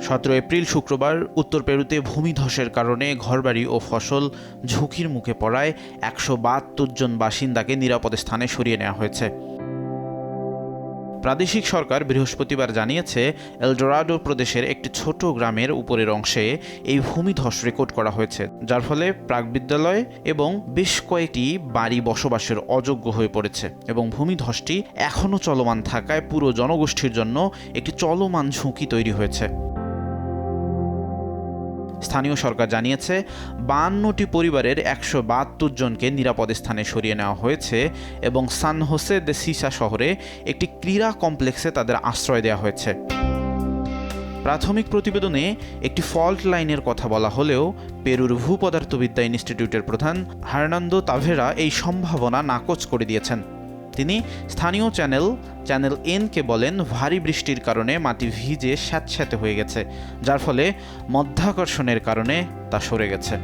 17 April শুক্রবার উত্তর পেরুতে ভূমিধসের কারণে ঘরবাড়ি ও ফসল ঝুঁকির মুখে পড়ায় 172 জন বাসিন্দাকে নিরাপদ স্থানে সরিয়ে নেওয়া হয়েছে। প্রাদেশিক সরকার বৃহস্পতিবার জানিয়েছে, এলডোরাডো প্রদেশের একটি ছোট গ্রামের উপরের অংশে এই ভূমিধস রেকর্ড করা হয়েছে, যার ফলে প্রাকবিদ্যালয় এবং বেশ কয়েকটি বাড়ি বসবাসের অযোগ্য হয়ে পড়েছে এবং ভূমিধসটি এখনও চলমান থাকায় পুরো জনগোষ্ঠীর জন্য একটি চলমান ঝুঁকি তৈরি হয়েছে। স্থানীয় সরকার জানিয়েছে 52টি পরিবারের 172 জনকে নিরাপদ স্থানে সরিয়ে নেওয়া হয়েছে এবং সান হোসে দে সিসা শহরে একটি ক্রীড়া কমপ্লেক্সে তাদের আশ্রয় দেওয়া হয়েছে। প্রাথমিক প্রতিবেদনে একটি ফল্ট লাইনের কথা বলা হলেও পেরুর ভূপদার্থবিদ্যা ইনস্টিটিউটের প্রধান হার্নান্দো তাভেরা এই সম্ভাবনা নাকচ করে দিয়েছেন। তিনি স্থানীয় চ্যানেল এনকে বলেন, ভারী বৃষ্টির কারণে মাটি ভিজে স্যাঁতস্যাঁতে হয়ে গেছে, যার ফলে মধ্যাকর্ষণের কারণে তা সরে গেছে।